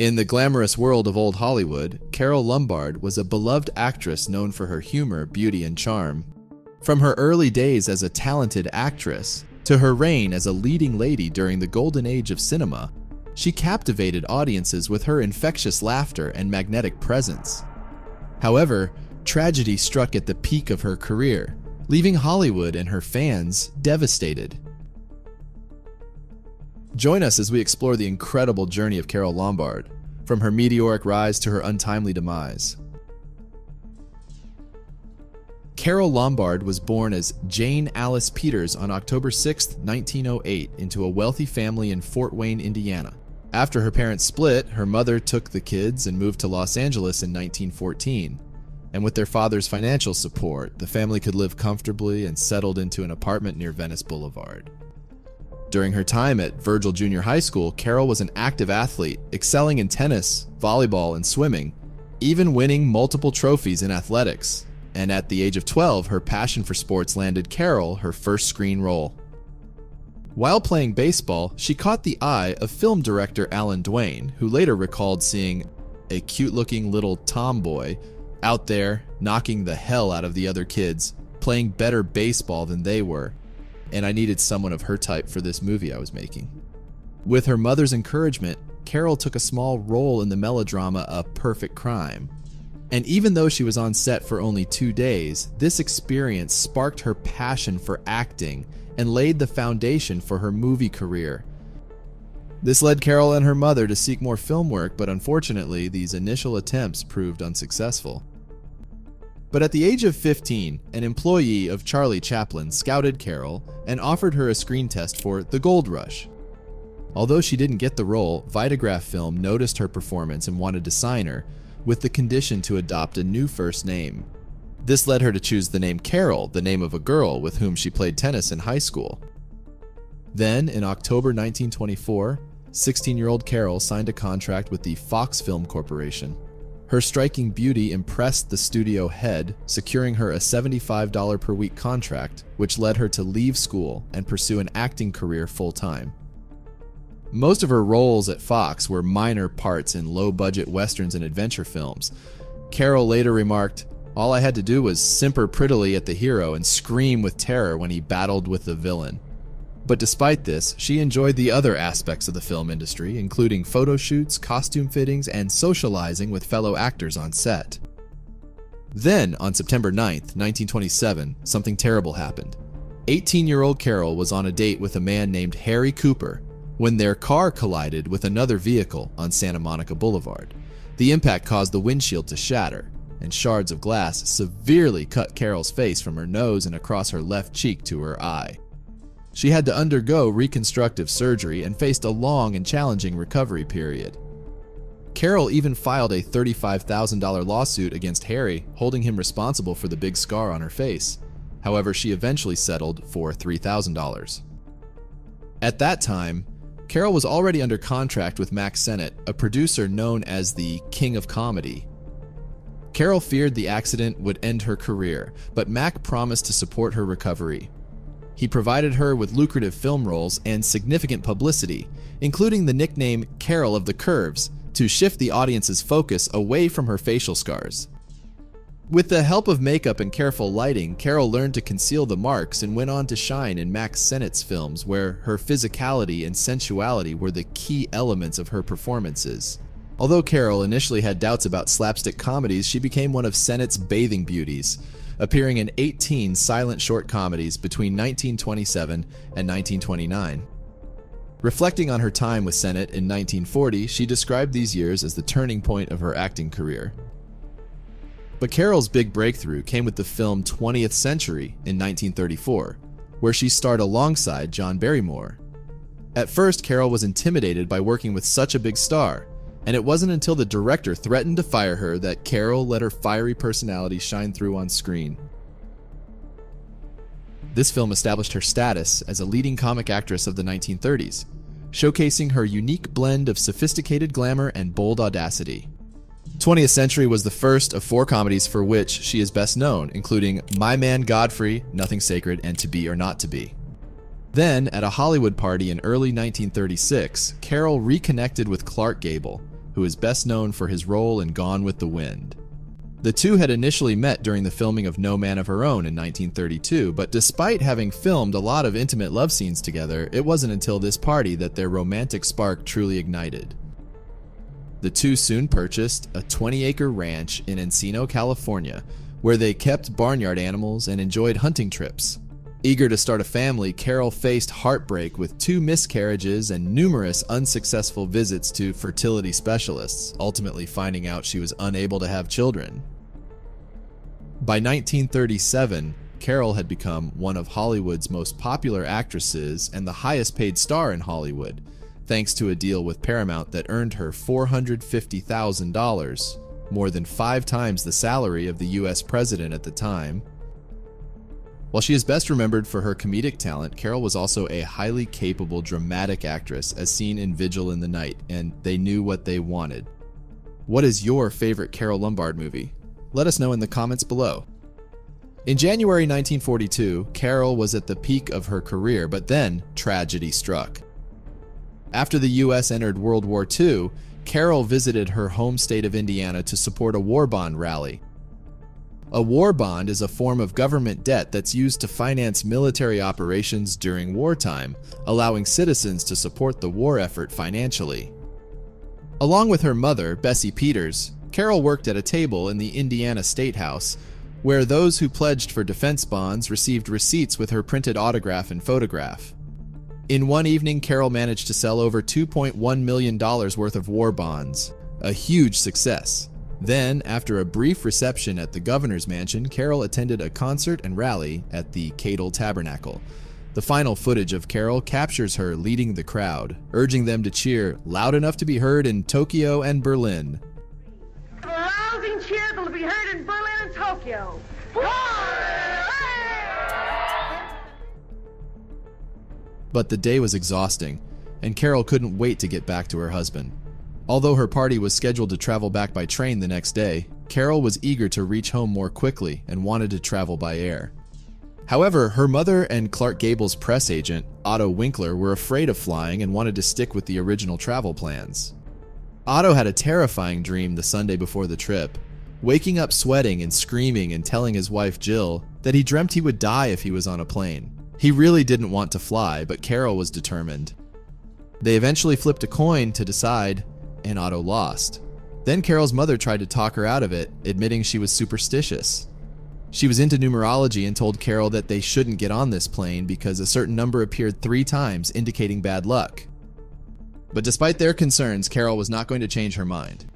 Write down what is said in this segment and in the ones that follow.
In the glamorous world of old Hollywood, Carole Lombard was a beloved actress known for her humor, beauty, and charm. From her early days as a talented actress to her reign as a leading lady during the golden age of cinema, she captivated audiences with her infectious laughter and magnetic presence. However, tragedy struck at the peak of her career, leaving Hollywood and her fans devastated. Join us as we explore the incredible journey of Carole Lombard, from her meteoric rise to her untimely demise. Carole Lombard was born as Jane Alice Peters on October 6, 1908, into a wealthy family in Fort Wayne, Indiana. After her parents split, her mother took the kids and moved to Los Angeles in 1914. And with their father's financial support, the family could live comfortably and settled into an apartment near Venice Boulevard. During her time at Virgil Junior High School, Carole was an active athlete, excelling in tennis, volleyball, and swimming, even winning multiple trophies in athletics. And at the age of 12, her passion for sports landed Carole her first screen role. While playing baseball, she caught the eye of film director Alan Duane, who later recalled seeing a cute-looking little tomboy out there knocking the hell out of the other kids, playing better baseball than they were, and I needed someone of her type for this movie I was making. With her mother's encouragement, Carole took a small role in the melodrama A Perfect Crime. And even though she was on set for only 2 days, this experience sparked her passion for acting and laid the foundation for her movie career. This led Carole and her mother to seek more film work, but unfortunately, these initial attempts proved unsuccessful. But at the age of 15, an employee of Charlie Chaplin scouted Carole and offered her a screen test for The Gold Rush. Although she didn't get the role, Vitagraph Film noticed her performance and wanted to sign her, with the condition to adopt a new first name. This led her to choose the name Carole, the name of a girl with whom she played tennis in high school. Then, in October 1924, 16-year-old Carole signed a contract with the Fox Film Corporation. Her striking beauty impressed the studio head, securing her a $75 per week contract, which led her to leave school and pursue an acting career full-time. Most of her roles at Fox were minor parts in low-budget westerns and adventure films. Carole later remarked, "All I had to do was simper prettily at the hero and scream with terror when he battled with the villain." But despite this, she enjoyed the other aspects of the film industry, including photo shoots, costume fittings, and socializing with fellow actors on set. Then, on September 9th, 1927, something terrible happened. 18-year-old Carole was on a date with a man named Harry Cooper when their car collided with another vehicle on Santa Monica Boulevard. The impact caused the windshield to shatter, and shards of glass severely cut Carole's face from her nose and across her left cheek to her eye. She had to undergo reconstructive surgery and faced a long and challenging recovery period. Carole even filed a $35,000 lawsuit against Harry, holding him responsible for the big scar on her face. However, she eventually settled for $3,000. At that time, Carole was already under contract with Mack Sennett, a producer known as the King of Comedy. Carole feared the accident would end her career, but Mack promised to support her recovery. He provided her with lucrative film roles and significant publicity, including the nickname Carole of the Curves, to shift the audience's focus away from her facial scars. With the help of makeup and careful lighting, Carole learned to conceal the marks and went on to shine in Mack Sennett's films, where her physicality and sensuality were the key elements of her performances. Although Carole initially had doubts about slapstick comedies, she became one of Sennett's bathing beauties, appearing in 18 silent short comedies between 1927 and 1929. Reflecting on her time with Sennett in 1940, she described these years as the turning point of her acting career. But Carole's big breakthrough came with the film 20th Century in 1934, where she starred alongside John Barrymore. At first, Carole was intimidated by working with such a big star, and it wasn't until the director threatened to fire her that Carole let her fiery personality shine through on screen. This film established her status as a leading comic actress of the 1930s, showcasing her unique blend of sophisticated glamour and bold audacity. 20th Century was the first of 4 comedies for which she is best known, including My Man Godfrey, Nothing Sacred, and To Be or Not to Be. Then, at a Hollywood party in early 1936, Carole reconnected with Clark Gable, who is best known for his role in Gone with the Wind. The two had initially met during the filming of No Man of Her Own in 1932, but despite having filmed a lot of intimate love scenes together, it wasn't until this party that their romantic spark truly ignited. The two soon purchased a 20-acre ranch in Encino, California, where they kept barnyard animals and enjoyed hunting trips. Eager to start a family, Carole faced heartbreak with 2 miscarriages and numerous unsuccessful visits to fertility specialists, ultimately finding out she was unable to have children. By 1937, Carole had become one of Hollywood's most popular actresses and the highest paid star in Hollywood, thanks to a deal with Paramount that earned her $450,000, more than 5 times the salary of the US president at the time. While she is best remembered for her comedic talent, Carole was also a highly capable dramatic actress, as seen in Vigil in the Night, and They Knew What They Wanted. What is your favorite Carole Lombard movie? Let us know in the comments below. In January 1942, Carole was at the peak of her career, but then tragedy struck. After the US entered World War II, Carole visited her home state of Indiana to support a war bond rally. A war bond is a form of government debt that's used to finance military operations during wartime, allowing citizens to support the war effort financially. Along with her mother, Bessie Peters, Carole worked at a table in the Indiana State House, where those who pledged for defense bonds received receipts with her printed autograph and photograph. In one evening, Carole managed to sell over $2.1 million worth of war bonds, a huge success. Then, after a brief reception at the governor's mansion, Carole attended a concert and rally at the Cadle Tabernacle. The final footage of Carole captures her leading the crowd, urging them to cheer loud enough to be heard in Tokyo and Berlin. A rousing cheer that will be heard in Berlin and Tokyo. But the day was exhausting, and Carole couldn't wait to get back to her husband. Although her party was scheduled to travel back by train the next day, Carole was eager to reach home more quickly and wanted to travel by air. However, her mother and Clark Gable's press agent, Otto Winkler, were afraid of flying and wanted to stick with the original travel plans. Otto had a terrifying dream the Sunday before the trip, waking up sweating and screaming and telling his wife Jill that he dreamt he would die if he was on a plane. He really didn't want to fly, but Carole was determined. They eventually flipped a coin to decide, and Otto lost. Then Carole's mother tried to talk her out of it, admitting she was superstitious. She was into numerology and told Carole that they shouldn't get on this plane because a certain number appeared 3 times, indicating bad luck. But despite their concerns, Carole was not going to change her mind.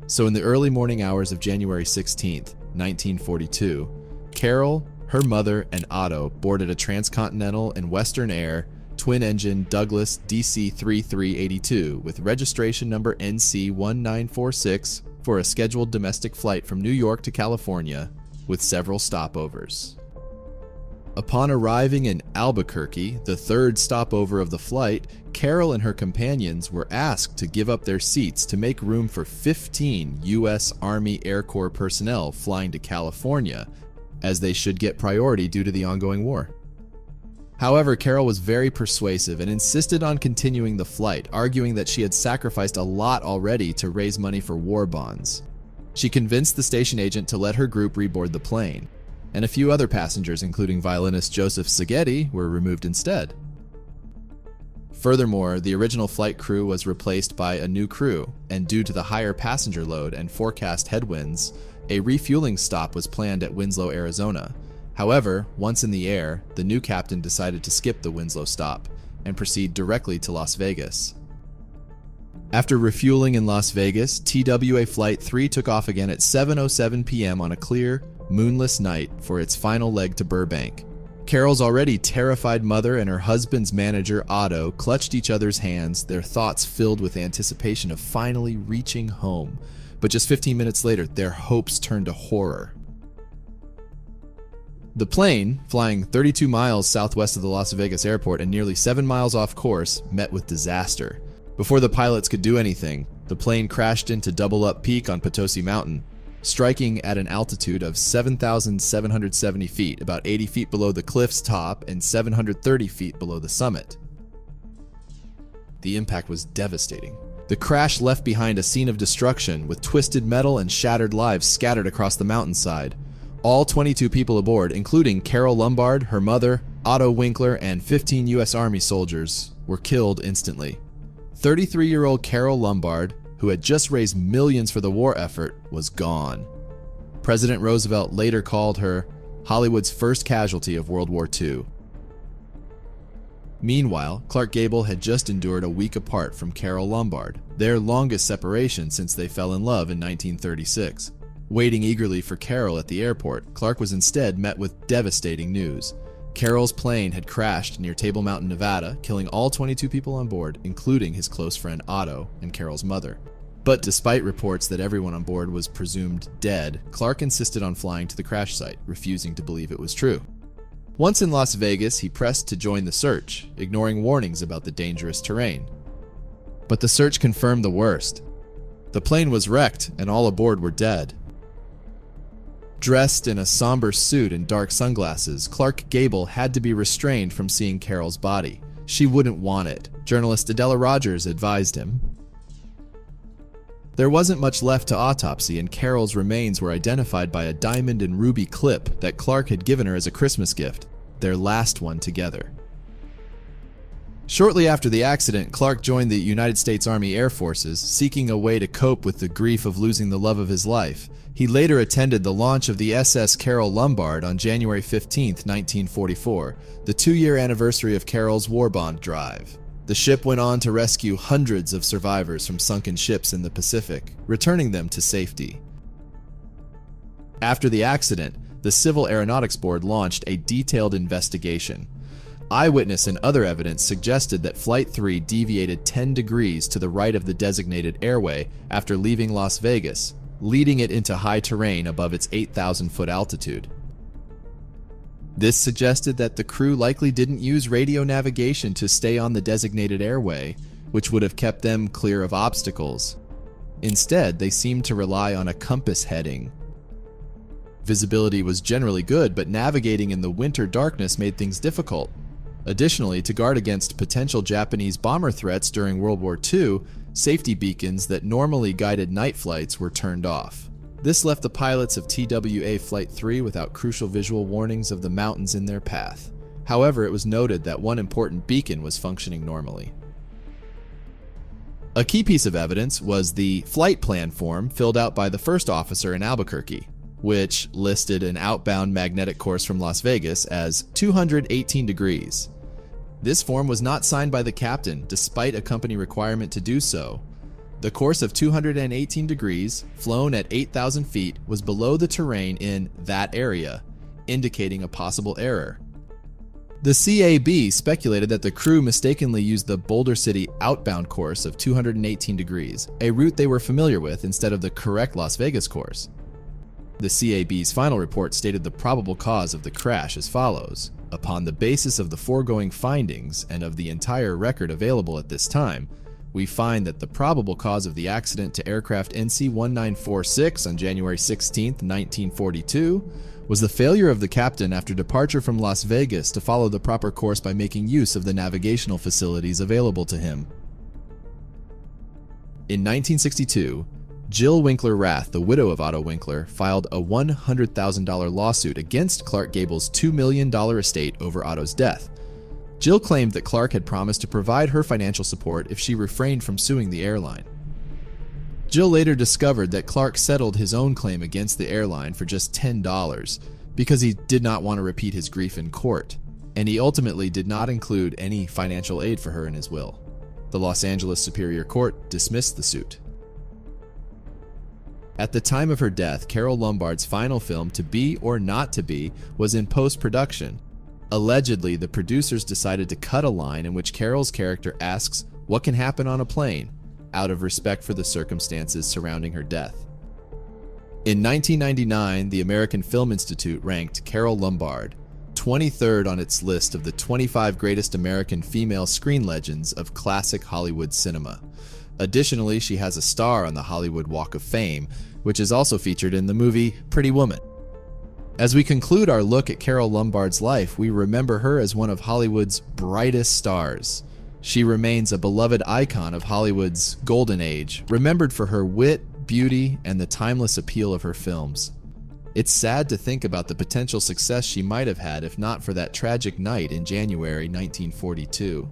So in the early morning hours of January 16th, 1942, Carole, her mother, and Otto boarded a Transcontinental and Western Air twin-engine Douglas DC-3382 with registration number NC-1946 for a scheduled domestic flight from New York to California, with several stopovers. Upon arriving in Albuquerque, the 3rd stopover of the flight, Carole and her companions were asked to give up their seats to make room for 15 U.S. Army Air Corps personnel flying to California, as they should get priority due to the ongoing war. However, Carole was very persuasive and insisted on continuing the flight, arguing that she had sacrificed a lot already to raise money for war bonds. She convinced the station agent to let her group reboard the plane, and a few other passengers, including violinist Joseph Szigeti, were removed instead. Furthermore, the original flight crew was replaced by a new crew, and due to the higher passenger load and forecast headwinds, a refueling stop was planned at Winslow, Arizona. However, once in the air, the new captain decided to skip the Winslow stop and proceed directly to Las Vegas. After refueling in Las Vegas, TWA Flight 3 took off again at 7:07 p.m. on a clear, moonless night for its final leg to Burbank. Carole's already terrified mother and her husband's manager, Otto, clutched each other's hands, their thoughts filled with anticipation of finally reaching home. But just 15 minutes later, their hopes turned to horror. The plane, flying 32 miles southwest of the Las Vegas airport and nearly 7 miles off course, met with disaster. Before the pilots could do anything, the plane crashed into Double Up Peak on Potosi Mountain, striking at an altitude of 7,770 feet, about 80 feet below the cliff's top and 730 feet below the summit. The impact was devastating. The crash left behind a scene of destruction with twisted metal and shattered lives scattered across the mountainside. All 22 people aboard, including Carole Lombard, her mother, Otto Winkler, and 15 U.S. Army soldiers, were killed instantly. 33-year-old Carole Lombard, who had just raised millions for the war effort, was gone. President Roosevelt later called her Hollywood's first casualty of World War II. Meanwhile, Clark Gable had just endured a week apart from Carole Lombard, their longest separation since they fell in love in 1936. Waiting eagerly for Carole at the airport, Clark was instead met with devastating news. Carole's plane had crashed near Table Mountain, Nevada, killing all 22 people on board, including his close friend Otto and Carole's mother. But despite reports that everyone on board was presumed dead, Clark insisted on flying to the crash site, refusing to believe it was true. Once in Las Vegas, he pressed to join the search, ignoring warnings about the dangerous terrain. But the search confirmed the worst. The plane was wrecked, and all aboard were dead. Dressed in a somber suit and dark sunglasses, Clark Gable had to be restrained from seeing Carole's body. She wouldn't want it. Journalist Adela Rogers advised him. There wasn't much left to autopsy, and Carole's remains were identified by a diamond and ruby clip that Clark had given her as a Christmas gift, their last one together. Shortly after the accident, Clark joined the United States Army Air Forces, seeking a way to cope with the grief of losing the love of his life. He later attended the launch of the SS Carole Lombard on January 15, 1944, the 2-year anniversary of Carole's war bond drive. The ship went on to rescue hundreds of survivors from sunken ships in the Pacific, returning them to safety. After the accident, the Civil Aeronautics Board launched a detailed investigation. Eyewitness and other evidence suggested that Flight 3 deviated 10 degrees to the right of the designated airway after leaving Las Vegas, leading it into high terrain above its 8,000-foot altitude. This suggested that the crew likely didn't use radio navigation to stay on the designated airway, which would have kept them clear of obstacles. Instead, they seemed to rely on a compass heading. Visibility was generally good, but navigating in the winter darkness made things difficult. Additionally, to guard against potential Japanese bomber threats during World War II, safety beacons that normally guided night flights were turned off. This left the pilots of TWA Flight 3 without crucial visual warnings of the mountains in their path. However, it was noted that one important beacon was functioning normally. A key piece of evidence was the flight plan form filled out by the first officer in Albuquerque, which listed an outbound magnetic course from Las Vegas as 218 degrees. This form was not signed by the captain, despite a company requirement to do so. The course of 218 degrees, flown at 8,000 feet, was below the terrain in that area, indicating a possible error. The CAB speculated that the crew mistakenly used the Boulder City outbound course of 218 degrees, a route they were familiar with, instead of the correct Las Vegas course. The CAB's final report stated the probable cause of the crash as follows. Upon the basis of the foregoing findings and of the entire record available at this time, we find that the probable cause of the accident to aircraft NC-1946 on January 16, 1942, was the failure of the captain after departure from Las Vegas to follow the proper course by making use of the navigational facilities available to him. In 1962, Jill Winkler Rath, the widow of Otto Winkler, filed a $100,000 lawsuit against Clark Gable's $2 million estate over Otto's death. Jill claimed that Clark had promised to provide her financial support if she refrained from suing the airline. Jill later discovered that Clark settled his own claim against the airline for just $10 because he did not want to repeat his grief in court, and he ultimately did not include any financial aid for her in his will. The Los Angeles Superior Court dismissed the suit. At the time of her death, Carole Lombard's final film, To Be or Not to Be, was in post-production. Allegedly, the producers decided to cut a line in which Carole's character asks what can happen on a plane, out of respect for the circumstances surrounding her death. In 1999, the American Film Institute ranked Carole Lombard 23rd on its list of the 25 greatest American female screen legends of classic Hollywood cinema. Additionally, she has a star on the Hollywood Walk of Fame, which is also featured in the movie Pretty Woman. As we conclude our look at Carole Lombard's life, we remember her as one of Hollywood's brightest stars. She remains a beloved icon of Hollywood's golden age, remembered for her wit, beauty, and the timeless appeal of her films. It's sad to think about the potential success she might have had if not for that tragic night in January 1942.